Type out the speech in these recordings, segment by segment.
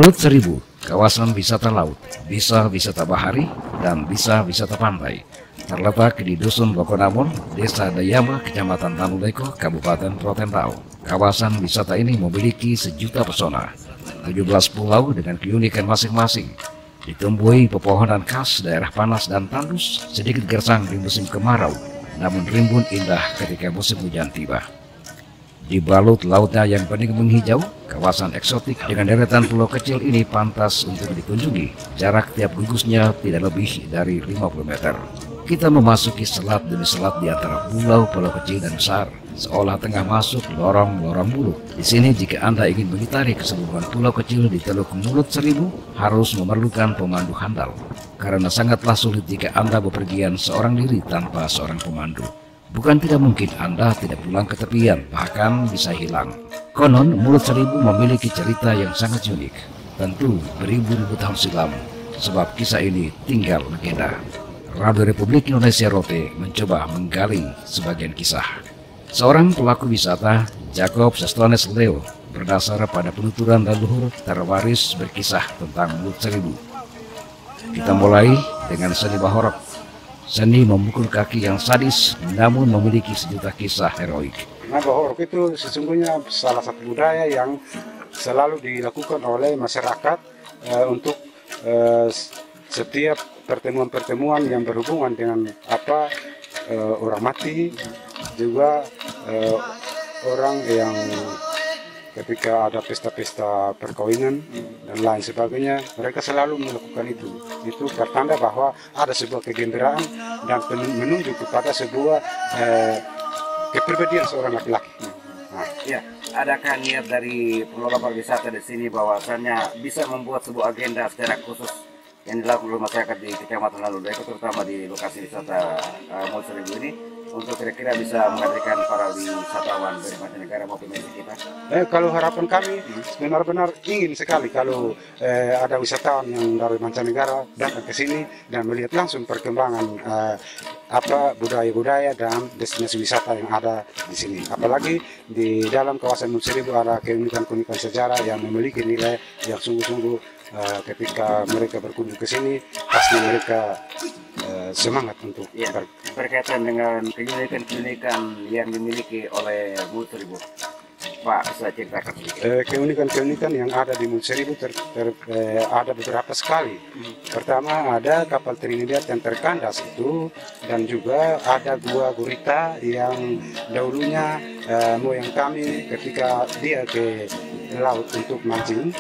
Mulut Seribu, kawasan wisata laut, bisa wisata bahari, dan bisa wisata pantai. Terletak di Dusun Lokonamon, Desa Dayama, Kecamatan Tanuleko, Kabupaten Rotendao. Kawasan wisata ini memiliki sejuta pesona, 17 pulau dengan keunikan masing-masing. Ditumbuhi pepohonan khas daerah panas dan tandus, sedikit gersang di musim kemarau, namun rimbun indah ketika musim hujan tiba. Dibalut lautnya yang bening menghijau, kawasan eksotik dengan deretan pulau kecil ini pantas untuk dikunjungi. Jarak tiap gugusnya tidak lebih dari 50 meter. Kita memasuki selat demi selat di antara pulau-pulau kecil dan besar, seolah tengah masuk lorong-lorong Mulut. Di sini jika Anda ingin mengitari keseluruhan pulau kecil di Teluk Mulut Seribu, harus memerlukan pemandu handal, karena sangatlah sulit jika Anda bepergian seorang diri tanpa seorang pemandu. Bukan tidak mungkin Anda tidak pulang ke tepian, bahkan bisa hilang. Konon, Mulut Seribu memiliki cerita yang sangat unik. Tentu beribu-ribu tahun silam, sebab kisah ini tinggal legenda. Radio Republik Indonesia Rote mencoba menggali sebagian kisah. Seorang pelaku wisata, Jacob Sestones Leo, berdasar pada penuturan leluhur terwaris berkisah tentang Mulut Seribu. Kita mulai dengan seni bahorok. Seni memukul kaki yang sadis, namun memiliki sejuta kisah heroik. Nah, bahorok itu sesungguhnya salah satu budaya yang selalu dilakukan oleh masyarakat untuk setiap pertemuan-pertemuan yang berhubungan dengan orang mati, juga orang yang ketika ada pesta-pesta perkawinan dan lain sebagainya, mereka selalu melakukan itu. Itu pertanda bahwa ada sebuah kegembiraan dan menunjuk kepada sebuah kepribadian seorang laki-laki. Nah, ya, adakah niat dari pengelola pariwisata di sini bahwasannya bisa membuat sebuah agenda secara khusus yang dilakukan oleh masyarakat di Kecamatan Tanuleko, terutama di lokasi wisata Mulut Seribu ini, untuk kira-kira bisa menghadirkan para wisatawan dari mancanegara maupun dari kita? Kalau harapan kami benar-benar ingin sekali kalau ada wisatawan yang dari mancanegara datang ke sini dan melihat langsung perkembangan budaya-budaya dan destinasi wisata yang ada di sini. Apalagi di dalam kawasan Mulut Seribu ada keunikan-keunikan sejarah yang memiliki nilai yang sungguh-sungguh ketika mereka berkunjung ke sini pasti mereka semangat untuk berkaitan dengan keunikan-keunikan yang dimiliki oleh Mulut Seribu. Pak, bisa ceritakan sedikit. Keunikan-keunikan yang ada di Mulut Seribu ada beberapa sekali. Pertama ada kapal Trinidad yang terkandas itu, dan juga ada gua gurita yang dahulunya moyang kami ketika dia ke laut untuk mancing,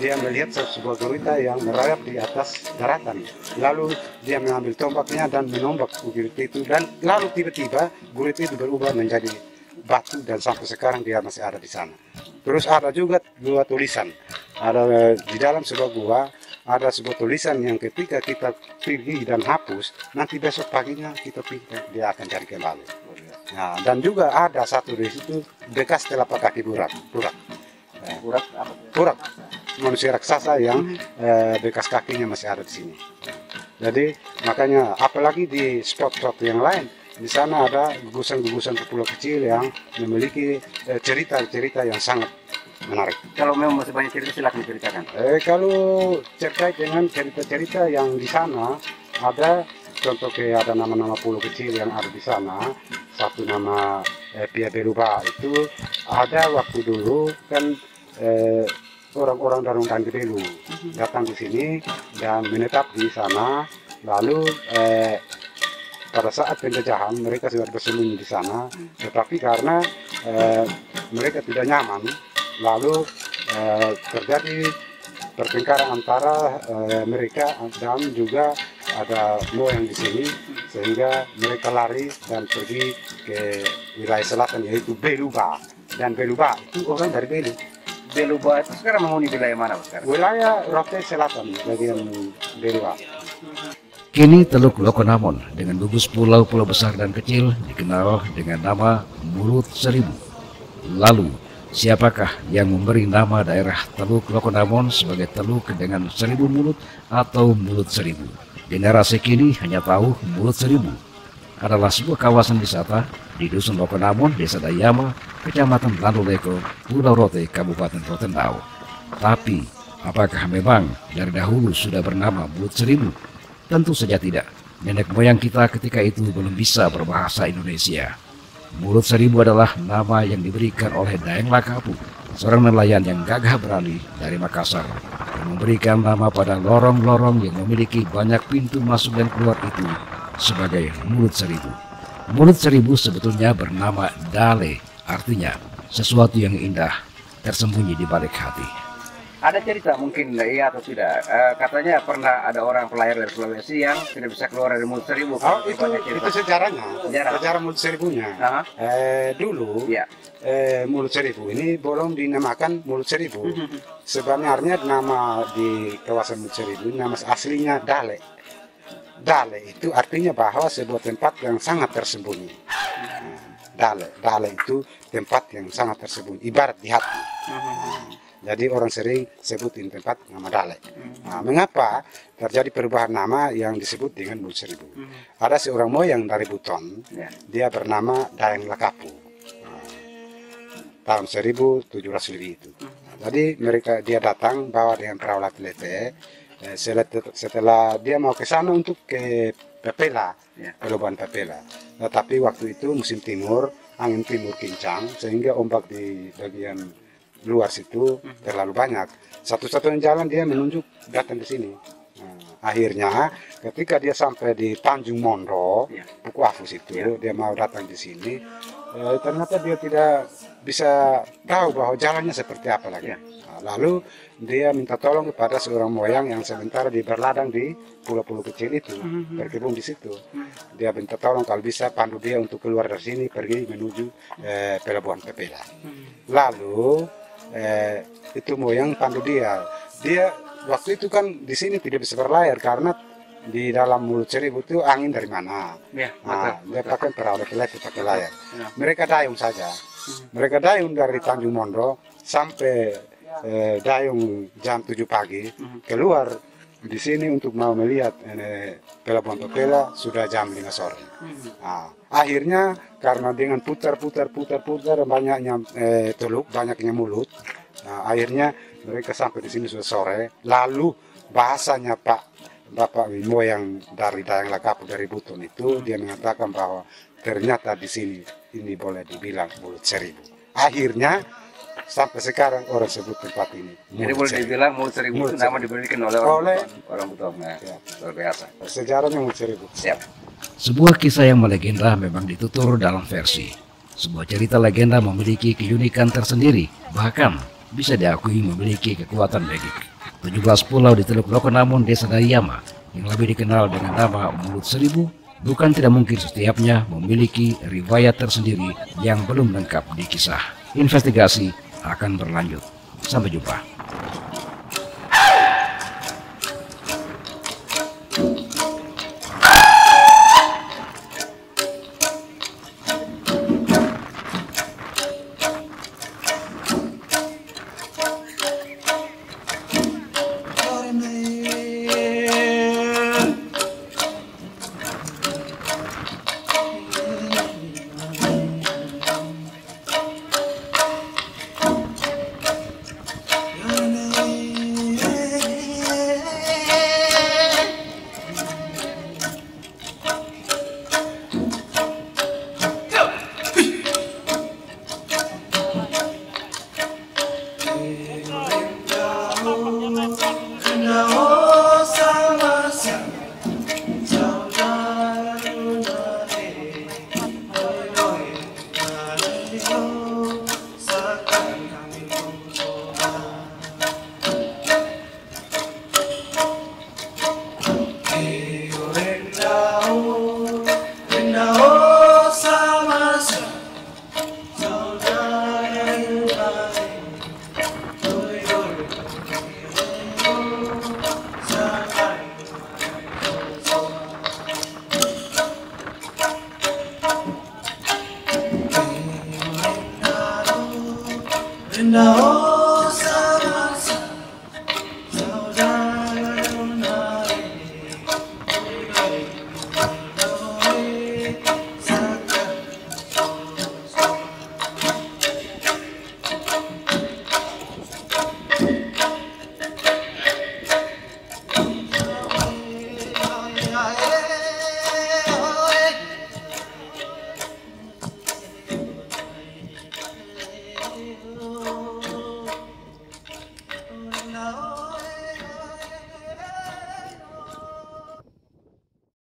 dia melihat sebuah gurita yang merayap di atas daratan. Lalu dia mengambil tombaknya dan menombak gurita itu, dan lalu tiba-tiba gurita itu berubah menjadi batu dan sampai sekarang dia masih ada di sana. Terus ada juga gua tulisan. Ada di dalam sebuah gua ada sebuah tulisan yang ketika kita pergi dan hapus, nanti besok paginya kita pergi dia akan cari kembali. Nah, dan juga ada satu di situ bekas telapak kaki burak. Burak, manusia raksasa yang bekas kakinya masih ada di sini. Jadi makanya apalagi di spot-spot yang lain, di sana ada gugusan-gugusan pulau kecil yang memiliki cerita-cerita yang sangat menarik. Kalau memang masih banyak cerita, silakan diceritakan. Kalau terkait dengan cerita-cerita yang di sana, ada contoh kayak ada nama-nama pulau kecil yang ada di sana. Satu nama Pia Beluba itu ada waktu dulu kan orang-orang Darung dan Belu datang di sini dan menetap di sana. Lalu pada saat penjajahan mereka sudah bersembunyi di sana, tetapi karena mereka tidak nyaman, lalu terjadi pertengkaran antara mereka dan juga ada moyang di sini, sehingga mereka lari dan pergi ke wilayah selatan yaitu Beluba. Dan Beluba itu orang dari Belu. Beluba itu sekarang menghuni wilayah mana sekarang? Wilayah Rote Selatan, bagian Beluba. Kini Teluk Lokonamon dengan gugus pulau-pulau besar dan kecil dikenal dengan nama Mulut Seribu. Lalu, siapakah yang memberi nama daerah Teluk Lokonamon sebagai teluk dengan 1000 mulut atau Mulut Seribu? Generasi kini hanya tahu Mulut Seribu adalah sebuah kawasan wisata di Dusun Lokonamon, Desa Dayama, Kecamatan Tanuleko, Pulau Rote, Kabupaten Rotendao. Tapi Apakah memang dari dahulu sudah bernama Mulut Seribu? Tentu saja tidak. Nenek moyang kita ketika itu belum bisa berbahasa Indonesia. Mulut Seribu adalah nama yang diberikan oleh Daeng Lakapu, seorang nelayan yang gagah berani dari Makassar, yang memberikan nama pada lorong-lorong yang memiliki banyak pintu masuk dan keluar itu sebagai Mulut Seribu. Mulut Seribu sebetulnya bernama Dale, artinya sesuatu yang indah tersembunyi di balik hati. Ada cerita mungkin iya atau tidak. Katanya pernah ada orang pelayar dari Sulawesi yang tidak bisa keluar dari Mulut Seribu. Oh, itu sejarahnya, sejarah Mulut Seribunya. Dulu ya. Mulut Seribu ini belum dinamakan Mulut Seribu. Sebenarnya nama di kawasan Mulut Seribu nama aslinya Dale. Dale itu artinya bahwa sebuah tempat yang sangat tersembunyi. Dale itu tempat yang sangat tersembunyi, ibarat di hati. Jadi orang sering sebutin tempat nama Dale. Nah, mengapa terjadi perubahan nama yang disebut dengan Mulut Seribu? Ada seorang moyang dari Buton, dia bernama Daeng Lakapu. Tahun 1700 lebih itu. Jadi dia datang bawa dengan perahu lete-lete. Setelah dia mau ke sana untuk ke Pepela, pelabuhan Pepela. Tetapi waktu itu musim timur, angin timur kencang, sehingga ombak di bagian luar situ terlalu banyak. Satu-satunya jalan dia menunjuk datang di sini. Akhirnya ketika dia sampai di Tanjung Mondo, Buku Afus itu, dia mau datang di sini. Ternyata dia tidak bisa tahu bahwa jalannya seperti apa lagi. Lalu dia minta tolong kepada seorang moyang yang sementara berladang di pulau-pulau kecil itu, berkebun di situ. Dia minta tolong kalau bisa pandu dia untuk keluar dari sini, pergi menuju pelabuhan Pepela. Lalu itu moyang pandu dia waktu itu kan di sini tidak bisa berlayar karena di dalam Mulut Seribu itu angin dari mana. Dia pakai perahu lete pakai layar. Mereka dayung saja. Mereka dayung dari Tanjung Mondo sampai dayung jam 7 pagi keluar di sini untuk mau melihat pelabuhan Pepela sudah jam 5 sore. Akhirnya karena dengan putar banyaknya teluk, banyaknya mulut, akhirnya mereka sampai di sini sudah sore. Lalu bahasanya Bapak moyang dari Daeng Lakapu dari Buton itu dia mengatakan bahwa ternyata di sini ini boleh dibilang Mulut Seribu. Akhirnya sampai sekarang orang sebut tempat ini. Jadi boleh dibilang Mulut Seribu itu nama diberikan oleh orang Buton. Luar biasa. Sejarahnya Mulut Seribu. Siap. Sebuah kisah yang melegenda memang ditutur dalam versi. Sebuah cerita legenda memiliki keunikan tersendiri, bahkan bisa diakui memiliki kekuatan magik. 17 pulau di Teluk Lokonamun, Desa Dayama, yang lebih dikenal dengan nama Mulut Seribu, bukan tidak mungkin setiapnya memiliki riwayat tersendiri yang belum lengkap di kisah. Investigasi akan berlanjut. Sampai jumpa. No.